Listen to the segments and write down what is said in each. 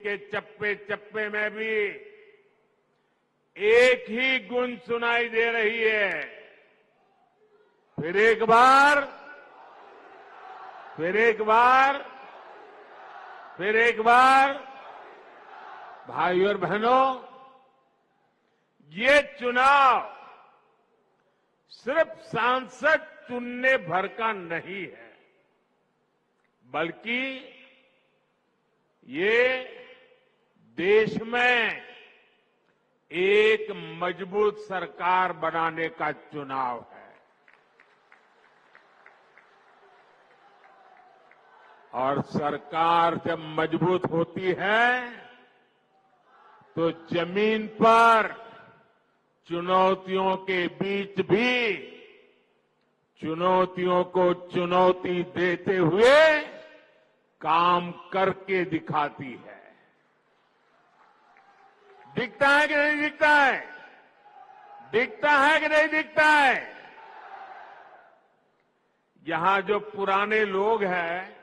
के चप्पे चप्पे में भी एक ही गूंज सुनाई दे रही है। फिर एक बार, फिर एक बार, फिर एक बार, भाइयों और बहनों, ये चुनाव सिर्फ सांसद चुनने भर का नहीं है, बल्कि ये देश में एक मजबूत सरकार बनाने का चुनाव है। और सरकार जब मजबूत होती है तो जमीन पर चुनौतियों के बीच भी चुनौतियों को चुनौती देते हुए काम करके दिखाती है। दिखता है कि नहीं दिखता है? दिखता है कि नहीं दिखता है? यहां जो पुराने लोग हैं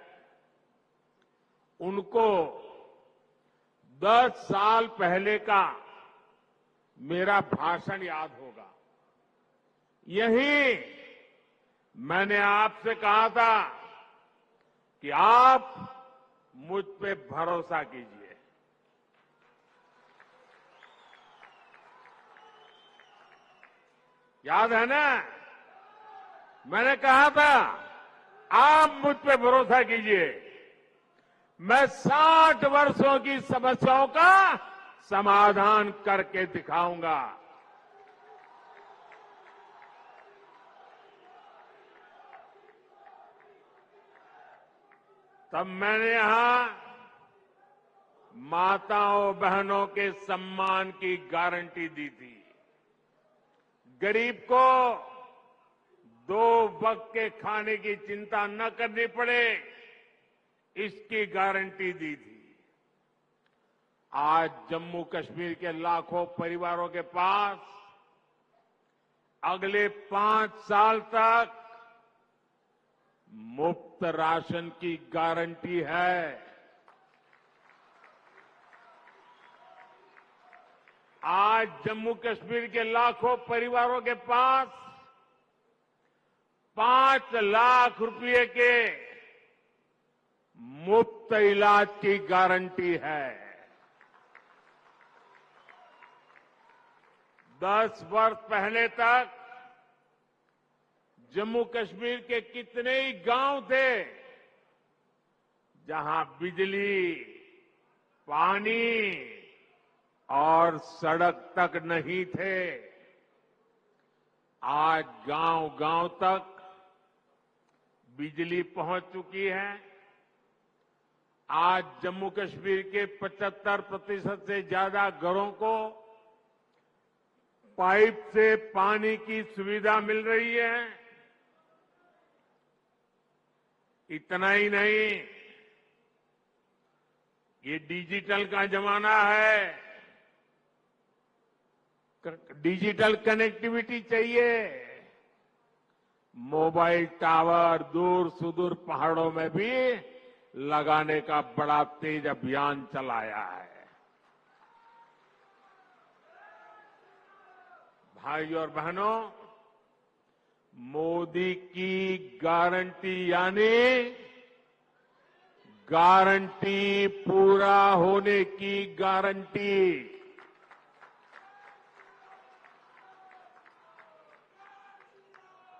उनको 10 साल पहले का मेरा भाषण याद होगा। यही मैंने आपसे कहा था कि आप मुझ पे भरोसा कीजिए। याद है ना? मैंने कहा था आप मुझ पे भरोसा कीजिए, मैं 60 वर्षों की समस्याओं का समाधान करके दिखाऊंगा। तब मैंने यहां माताओं बहनों के सम्मान की गारंटी दी थी। गरीब को 2 वक्त के खाने की चिंता न करनी पड़े, इसकी गारंटी दी थी। आज जम्मू कश्मीर के लाखों परिवारों के पास अगले 5 साल तक मुफ्त राशन की गारंटी है। आज जम्मू कश्मीर के लाखों परिवारों के पास 5 लाख रुपए के मुफ्त इलाज की गारंटी है। 10 वर्ष पहले तक जम्मू कश्मीर के कितने ही गांव थे जहां बिजली, पानी और सड़क तक नहीं थे। आज गांव-गांव तक बिजली पहुंच चुकी है। आज जम्मू कश्मीर के 75% से ज्यादा घरों को पाइप से पानी की सुविधा मिल रही है। इतना ही नहीं, ये डिजिटल का जमाना है। डिजिटल कनेक्टिविटी चाहिए। मोबाइल टावर दूर सुदूर पहाड़ों में भी लगाने का बड़ा तेज अभियान चलाया है। भाइयों और बहनों, मोदी की गारंटी यानी गारंटी पूरा होने की गारंटी।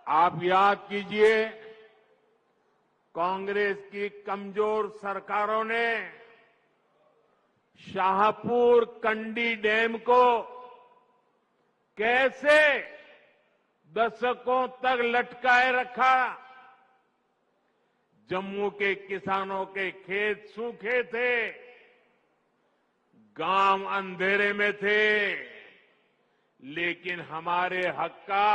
आप याद कीजिए, कांग्रेस की कमजोर सरकारों ने शाहपुर कंडी डैम को कैसे दशकों तक लटकाए रखा। जम्मू के किसानों के खेत सूखे थे, गांव अंधेरे में थे, लेकिन हमारे हक का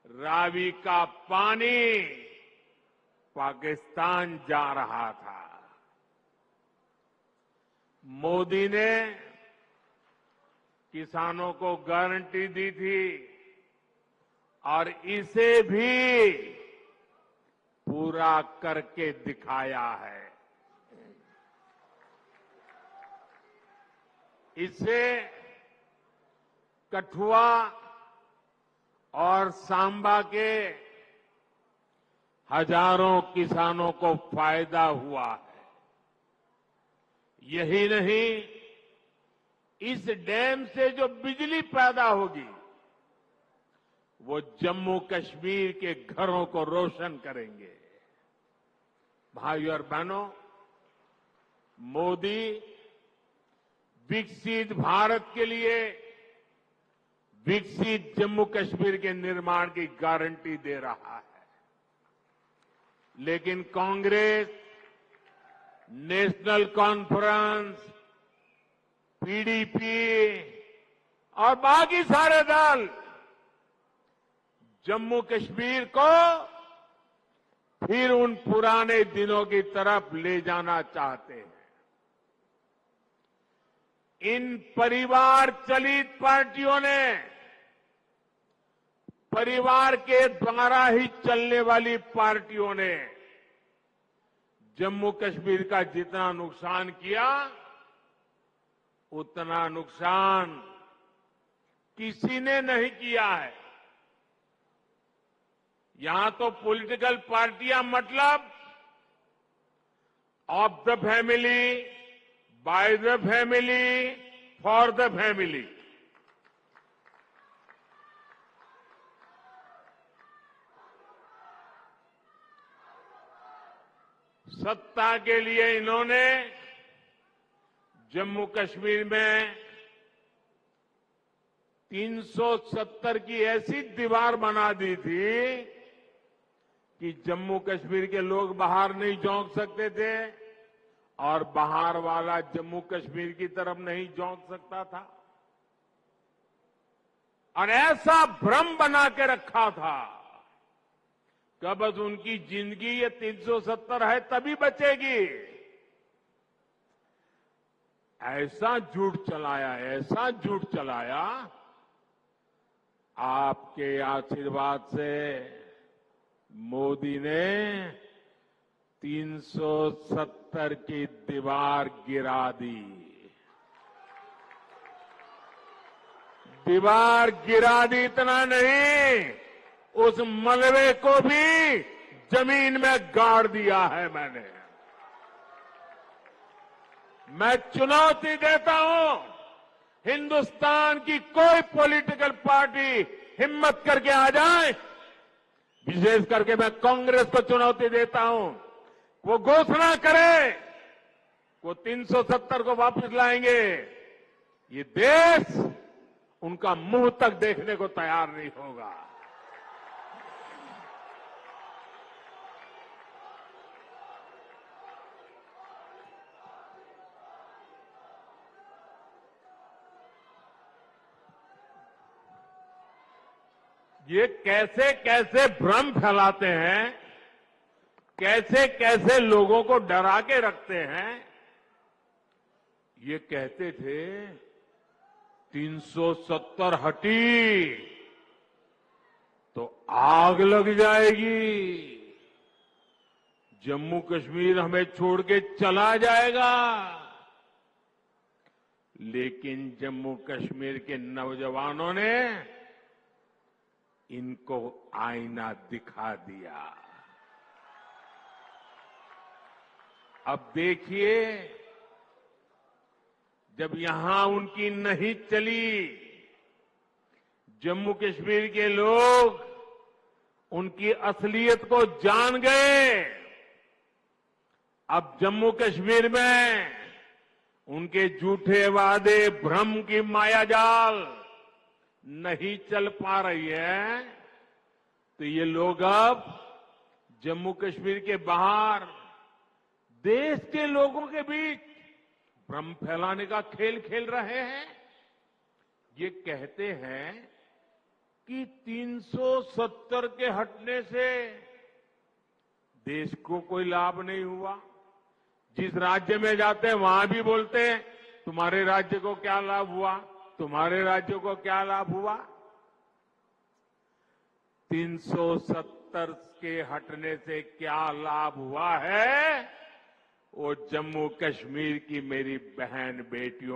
रावी का पानी पाकिस्तान जा रहा था। मोदी ने किसानों को गारंटी दी थी और इसे भी पूरा करके दिखाया है। इससे कठुआ और सांबा के हजारों किसानों को फायदा हुआ है। यही नहीं, इस डैम से जो बिजली पैदा होगी वो जम्मू कश्मीर के घरों को रोशन करेंगे। भाइयों और बहनों, मोदी विकसित भारत के लिए विकसित जम्मू कश्मीर के निर्माण की गारंटी दे रहा है, लेकिन कांग्रेस, नेशनल कॉन्फ्रेंस, पीडीपी और बाकी सारे दल जम्मू कश्मीर को फिर उन पुराने दिनों की तरफ ले जाना चाहते हैं। इन परिवार चलित पार्टियों ने परिवार के द्वारा ही चलने वाली पार्टियों ने जम्मू कश्मीर का जितना नुकसान किया उतना नुकसान किसी ने नहीं किया है। यहां तो पॉलिटिकल पार्टियां मतलब of the family, by the family, for the family. सत्ता के लिए इन्होंने जम्मू कश्मीर में 370 की ऐसी दीवार बना दी थी कि जम्मू कश्मीर के लोग बाहर नहीं झोंक सकते थे और बाहर वाला जम्मू कश्मीर की तरफ नहीं झोंक सकता था। और ऐसा भ्रम बना के रखा था कि बस उनकी जिंदगी ये 370 है तभी बचेगी। ऐसा झूठ चलाया, ऐसा झूठ चलाया। आपके आशीर्वाद से मोदी ने 370 की दीवार गिरा दी। दीवार गिरा दी, इतना नहीं, उस मलबे को भी जमीन में गाड़ दिया है मैंने। मैं चुनौती देता हूं, हिंदुस्तान की कोई पॉलिटिकल पार्टी हिम्मत करके आ जाए, विशेष करके मैं कांग्रेस को चुनौती देता हूं, वो घोषणा करे वो 370 को वापस लाएंगे, ये देश उनका मुंह तक देखने को तैयार नहीं होगा। ये कैसे कैसे भ्रम फैलाते हैं, कैसे कैसे लोगों को डरा के रखते हैं। ये कहते थे 370 हटी तो आग लग जाएगी, जम्मू कश्मीर हमें छोड़ के चला जाएगा। लेकिन जम्मू कश्मीर के नौजवानों ने इनको आईना दिखा दिया। अब देखिए, जब यहां उनकी नहीं चली, जम्मू कश्मीर के लोग उनकी असलियत को जान गए। अब जम्मू कश्मीर में उनके झूठे वादे, भ्रम की मायाजाल नहीं चल पा रही है, तो ये लोग अब जम्मू कश्मीर के बाहर देश के लोगों के बीच भ्रम फैलाने का खेल खेल रहे हैं। ये कहते हैं कि 370 के हटने से देश को कोई लाभ नहीं हुआ। जिस राज्य में जाते हैं वहां भी बोलते हैं तुम्हारे राज्य को क्या लाभ हुआ, तुम्हारे राज्य को क्या लाभ हुआ। 370 के हटने से क्या लाभ हुआ है, वो जम्मू कश्मीर की मेरी बहन बेटियों